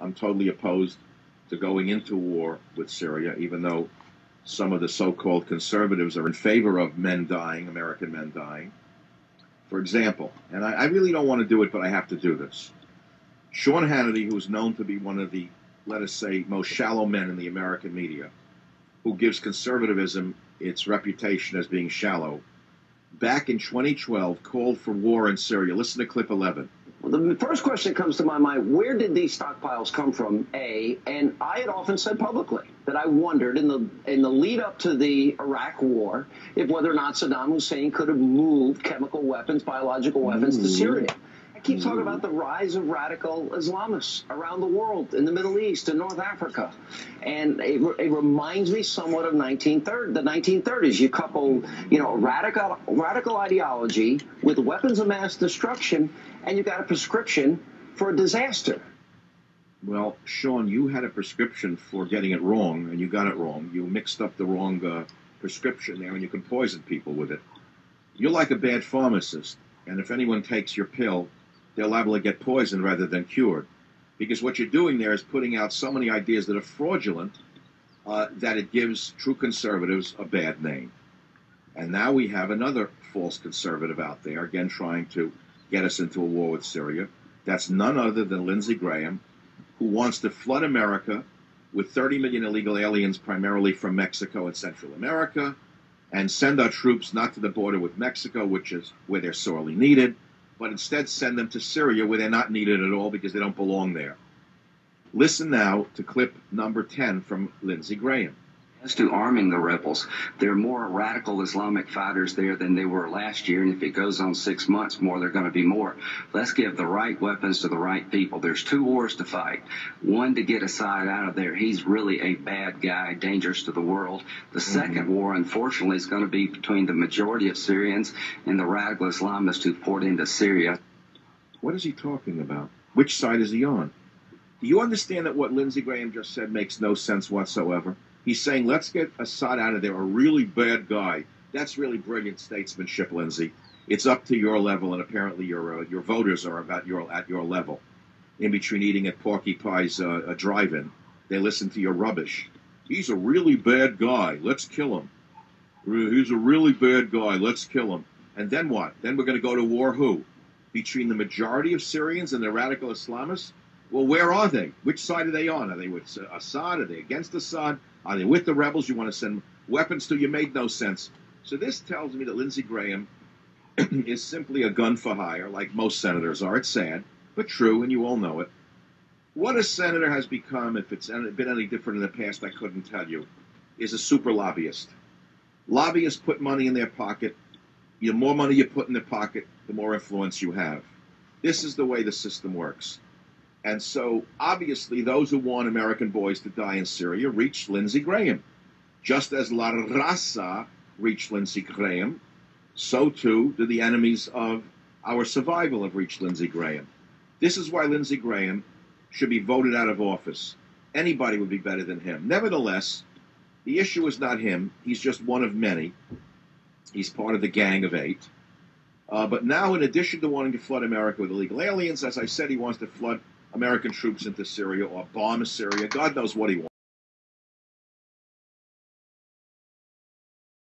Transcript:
I'm totally opposed to going into war with Syria, even though some of the so-called conservatives are in favor of men dying, American men dying. For example, and I really don't want to do it, but I have to do this. Sean Hannity, who's known to be one of the, let us say, most shallow men in the American media, who gives conservatism its reputation as being shallow, back in 2012 called for war in Syria. Listen to clip 11. Well, the first question that comes to my mind, where did these stockpiles come from, A? And I had often said publicly that I wondered in the lead up to the Iraq war if whether or not Saddam Hussein could have moved chemical weapons, biological weapons to Syria. I keep talking about the rise of radical Islamists around the world, in the Middle East and North Africa. And it reminds me somewhat of the 1930s. You couple, radical ideology with weapons of mass destruction, and you got a prescription for a disaster. Well, Sean, you had a prescription for getting it wrong, and you got it wrong. You mixed up the wrong prescription there, and you can poison people with it. You're like a bad pharmacist, and if anyone takes your pill, they're liable to get poisoned rather than cured. Because what you're doing there is putting out so many ideas that are fraudulent that it gives true conservatives a bad name. And now we have another false conservative out there, again trying to get us into a war with Syria. That's none other than Lindsey Graham, who wants to flood America with 30 million illegal aliens, primarily from Mexico and Central America, and send our troops not to the border with Mexico, which is where they're sorely needed, but instead send them to Syria, where they're not needed at all because they don't belong there. Listen now to clip number 10 from Lindsey Graham. As to arming the rebels, there are more radical Islamic fighters there than they were last year, and if it goes on 6 months more, there are going to be more. Let's give the right weapons to the right people. There's two wars to fight. One, to get Assad out of there. He's really a bad guy, dangerous to the world. The second war, unfortunately, is going to be between the majority of Syrians and the radical Islamists who poured into Syria. What is he talking about? Which side is he on? Do you understand that what Lindsey Graham just said makes no sense whatsoever? He's saying, let's get Assad out of there, a really bad guy. That's really brilliant statesmanship, Lindsey. It's up to your level, and apparently your voters are at your level. In between eating at Porky Pie's drive-in, they listen to your rubbish. He's a really bad guy. Let's kill him. He's a really bad guy. Let's kill him. And then what? Then we're going to go to war who? Between the majority of Syrians and the radical Islamists? Well, where are they? Which side are they on? Are they with Assad? Are they against Assad? Are they with the rebels you want to send weapons to? You made no sense. So this tells me that Lindsey Graham is simply a gun for hire, like most senators are. It's sad, but true, and you all know it. What a senator has become, if it's been any different in the past, I couldn't tell you, is a super lobbyist. Lobbyists put money in their pocket. The more money you put in their pocket, the more influence you have. This is the way the system works. And so, obviously, those who want American boys to die in Syria reached Lindsey Graham. Just as La Raza reached Lindsey Graham, so too do the enemies of our survival have reached Lindsey Graham. This is why Lindsey Graham should be voted out of office. Anybody would be better than him. Nevertheless, the issue is not him. He's just one of many. He's part of the Gang of Eight. But now, in addition to wanting to flood America with illegal aliens, as I said, he wants to flood American troops into Syria or bomb Syria. God knows what he wants.